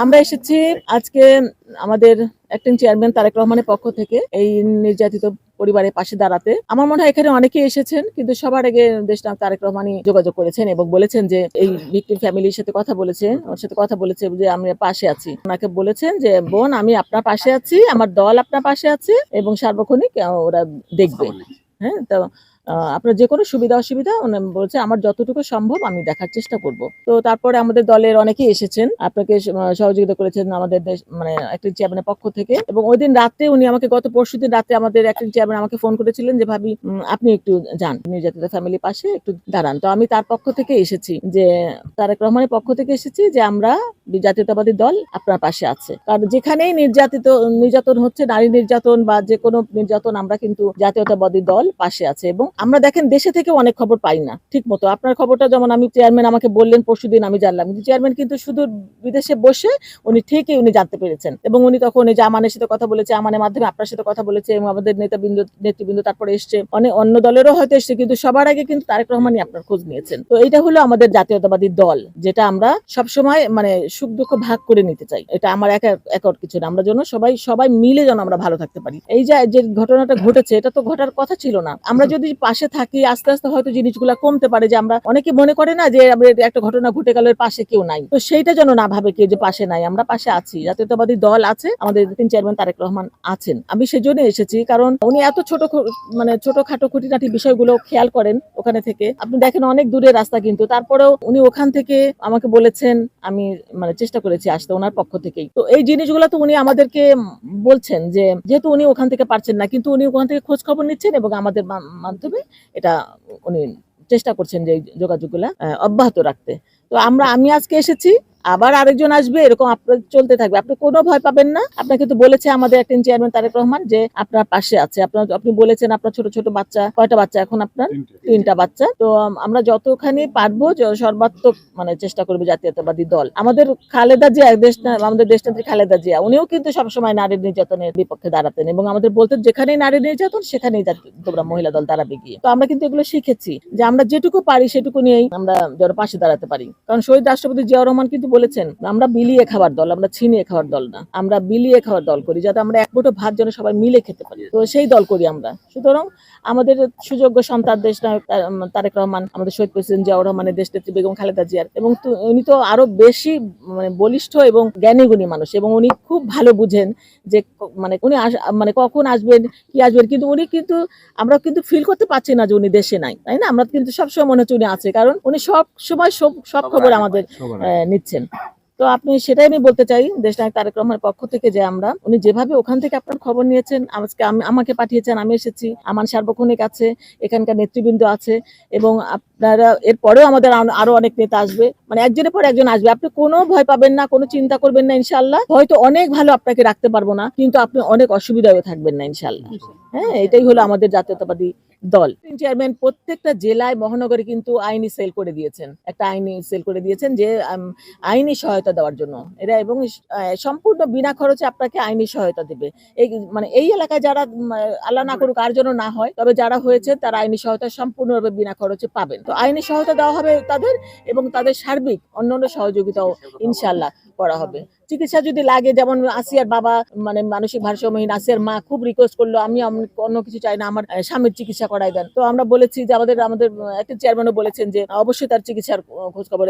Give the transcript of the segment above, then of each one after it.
আমরা এসেছি আজকে আমাদের অ্যাক্টিং চেয়ারম্যান তারেক রহমানের পক্ষ থেকে এই নির্যাতিত পরিবারের পাশে দাঁড়াতে। আমার মনে হয় এখানে অনেকেই এসেছেন, কিন্তু সবার আগে দেশনায়ক তারেক রহমানই যোগাযোগ করেছেন এবং বলেছেন যে এই ভিকটিম ফ্যামিলির সাথে কথা বলেছে, ওর সাথে কথা বলেছে যে আমি পাশে আছি। ওনাকে বলেছেন যে বোন, আমি আপনার পাশে আছি, আমার দল আপনার পাশে আছে এবং সার্বক্ষণিক ওরা দেখবে। হ্যাঁ, তো আপনার যে কোনো সুবিধা অসুবিধা বলছে আমার যতটুকু সম্ভব আমি দেখার চেষ্টা করব। তো তারপরে আমাদের দলের অনেকেই এসেছেন, আপনাকে সহযোগিতা করেছেন আমাদের মানে অ্যাক্টিং চেয়ারম্যানের পক্ষ থেকে। এবং ওই দিন রাতে উনি আমাকে, গত পরশুদিন রাতে আমাদের অ্যাক্টিং চেয়ারম্যান আমাকে ফোন করেছিলেন যে ভাবি আপনি একটু যান নির্যাতিত ফ্যামিলির পাশে একটু দাঁড়ান। তো আমি তার পক্ষ থেকে এসেছি, যে তারেক রহমানের পক্ষ থেকে এসেছি যে আমরা জাতীয়তাবাদী দল আপনার পাশে আছে। কারণ যেখানেই নির্যাতন হচ্ছে, নারী নির্যাতন বা যে কোনো নির্যাতন, আমরা কিন্তু জাতীয়তাবাদী দল পাশে আছে। এবং আমরা দেখেন দেশে থেকে অনেক খবর পাই না ঠিক মতো। আপনার খবরটা যেমন আমি চেয়ারম্যান আমাকে বললেন পরশুদিন, আমি জানলাম, কিন্তু চেয়ারম্যান কিন্তু শুধু বিদেশে বসে উনি ঠিকই উনি জানতে পেরেছেন। এবং উনি তখন এই যে আমানের সাথে কথা বলেছে, আমানের মাধ্যমে আপনার সাথে কথা বলেছে এবং আমাদের নেতৃবৃন্দ তারপরে এসছে, অনেক অন্য দলেরও হয়তো এসছে, কিন্তু সবার আগে কিন্তু তারেক রহমানই আপনার খোঁজ নিয়েছেন। তো এইটা হলো আমাদের জাতীয়তাবাদী দল, যেটা আমরা সবসময় মানে সুখ দুঃখ ভাগ করে নিতে চাই। এটা আমার একার কিছু না, আমরা যেন সবাই মিলে যেন আমরা ভালো থাকতে পারি। এই যে ঘটনাটা ঘটেছে, এটা তো ঘটার কথা ছিল না। আমরা যদি পাশে থাকি, আস্তে আস্তে হয়তো জিনিসগুলা কমতে পারে। যে আমরা অনেকে মনে করে না যে একটা ঘটনা ঘটে গেল, এর পাশে কেউ নাই, তো সেইটা যেন না ভাবে কেউ যে পাশে নাই। আমরা পাশে আছি, জাতীয়তাবাদী দল আছে, আমাদের চেয়ারম্যান তারেক রহমান আছেন। আমি সেজন্য এসেছি, কারণ উনি এত ছোটখাটো খুঁটিনাটি বিষয়গুলো খেয়াল করেন ওখানে থেকে। আপনি দেখেন অনেক দূরের রাস্তা, কিন্তু তারপরেও উনি ওখান থেকে আমাকে বলেছেন, আমি মানে চেষ্টা করেছি আসতে ওনার পক্ষ থেকেই। তো এই জিনিসগুলো তো উনি আমাদেরকে বলছেন যে যেহেতু উনি ওখান থেকে পারছেন না, কিন্তু উনি ওখান থেকে খোঁজ খবর নিচ্ছেন এবং আমাদের মাধ্যমে এটা উনি চেষ্টা করছেন যে যোগাযোগগুলা অব্যাহত রাখতে। তো আমি আজকে এসেছি, আবার আরেকজন আসবে, এরকম আপনার চলতে থাকবে। আপনি কোনো ভয় পাবেন না। আপনাকে কিন্তু বলেছে আমাদের অ্যাক্টিং চেয়ারম্যান তারেক রহমান যে আপনার পাশে আছে। আপনি বলেছেন আপনার ছোট বাচ্চা, কয়টা বাচ্চা এখন আপনার? 3টা বাচ্চা। তো আমরা যতখানি পারবো সর্বাত্মক মানে চেষ্টা করবো জাতীয়তাবাদী দল। আমাদের খালেদা জিয়া, আমাদের দেশনেত্রী খালেদা জিয়া, উনিও কিন্তু সবসময় নারী নির্যাতনের বিপক্ষে দাঁড়াতেন এবং আমাদের বলতেন যেখানেই নারী নির্যাতন সেখানেই তোমরা মহিলা দল দাঁড়াবে গিয়ে। তো আমরা কিন্তু এগুলো শিখেছি যে আমরা যেটুকু পারি সেটুকু নিয়েই আমরা যেন পাশে দাঁড়াতে পারি। কারণ শহীদ রাষ্ট্রপতি জিয়াউর রহমান কিন্তু বলেছেন আমরা বিলিয়ে খাওয়ার দল, আমরা ছিনিয়ে খাওয়ার দল না, আমরা বিলিয়ে খাওয়ার দল করি, যাতে আমরা এক মুঠো ভাত যেন সবাই মিলে খেতে পারি। তো সেই দল করি আমরা। সুতরাং আমাদের সুযোগ্য সন্তান দেশনায়ক তারেক রহমান, আমাদের শহীদ প্রেসিডেন্ট জিয়াউর রহমানের দেশনেত্রী বেগম খালেদা জিয়ার, এবং উনি তো আরো বেশি মানে বলিষ্ঠ এবং জ্ঞানীগুণী মানুষ, এবং উনি খুব ভালো বুঝেন যে মানে উনি মানে কখন আসবেন, কি আসবেন, কিন্তু উনি কিন্তু আমরা কিন্তু ফিল করতে পারছি না যে উনি দেশে নাই, তাই না? আমরা কিন্তু সবসময় মনে হচ্ছে উনি আছে, কারণ উনি সব সময় সব খবর আমাদের নিচ্ছেন। তো আপনি সেটাই আমি বলতে চাই দেশনায়ক তারেক রহমানের পক্ষ থেকে, যে উনি যেভাবে ওখান থেকে আপনার খবর নিয়েছেন, আজকে আমাকে পাঠিয়েছেন, আমি এসেছি, আমার সার্বক্ষণিক আছে, এখানকার নেতৃবৃন্দ আছে, এবং আপনারা এরপরেও আমাদের আরো অনেক নেতা আসবে, মানে একজনের পর একজন আসবে। আপনি কোনো ভয় পাবেন না, কোনো চিন্তা করবেন না। ইনশাল্লাহ হয়তো অনেক ভালো আপনাকে রাখতে পারবো না, কিন্তু আপনি অনেক অসুবিধায় থাকবেন না ইনশাল্লাহ। হ্যাঁ, এটাই হলো আমাদের জাতীয়তাবাদী দল। চেয়ারম্যান প্রত্যেকটা জেলায় মহানগরে কিন্তু আইনি সেল করে দিয়েছেন, একটা আইনি সেল করে দিয়েছেন যে আইনি সহায়তা দেওয়ার জন্য এরা, এবং সম্পূর্ণ বিনা খরচে আপনাকে আইনি সহায়তা দেবে। মানে এই এলাকায় যারা আল্লাহ না করুক আর যেন না হয়, তবে যারা হয়েছে তারা আইনি সহায়তা সম্পূর্ণভাবে বিনা খরচে পাবেন। তো আইনি সহায়তা দেওয়া হবে তাদের, এবং তাদের সার্বিক অন্যান্য সহযোগিতাও ইনশাল্লাহ করা হবে। চিকিৎসা যদি লাগে, যেমন আসিয়ার বাবা মানে মানসিক ভারসাম্যহীন, আসিয়ার মা খুব রিকোয়েস্ট করলো আমি অন্য কিছু চাই না, আমার স্বামীর চিকিৎসা করাই দেন। তো আমরা বলেছি যে আমাদের একটা চেয়ারম্যানও বলেছেন যে অবশ্যই তার চিকিৎসার খোঁজ খবর,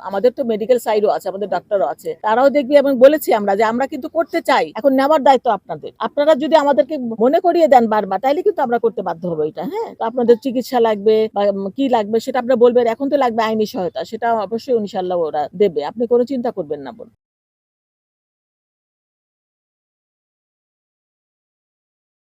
আমাদের তো মেডিকেল সাইডও আছে, আমাদের ডাক্তারও আছে, তারাও দেখবে। এবং বলেছি আমরা যে আমরা কিন্তু করতে চাই, এখন নেওয়ার দায়িত্ব আপনাদের। আপনারা যদি আমাদেরকে মনে করিয়ে দেন বারবার, তাইলে কিন্তু আমরা করতে বাধ্য হবো এটা। হ্যাঁ, তো আপনাদের চিকিৎসা লাগবে বা কি লাগবে সেটা আপনারা বলবেন, এখন তো লাগবে আইনি সহায়তা, সেটা অবশ্যই ইনশাআল্লাহ ওরা দেবে, আপনি কোনো চিন্তা করবেন না বোন।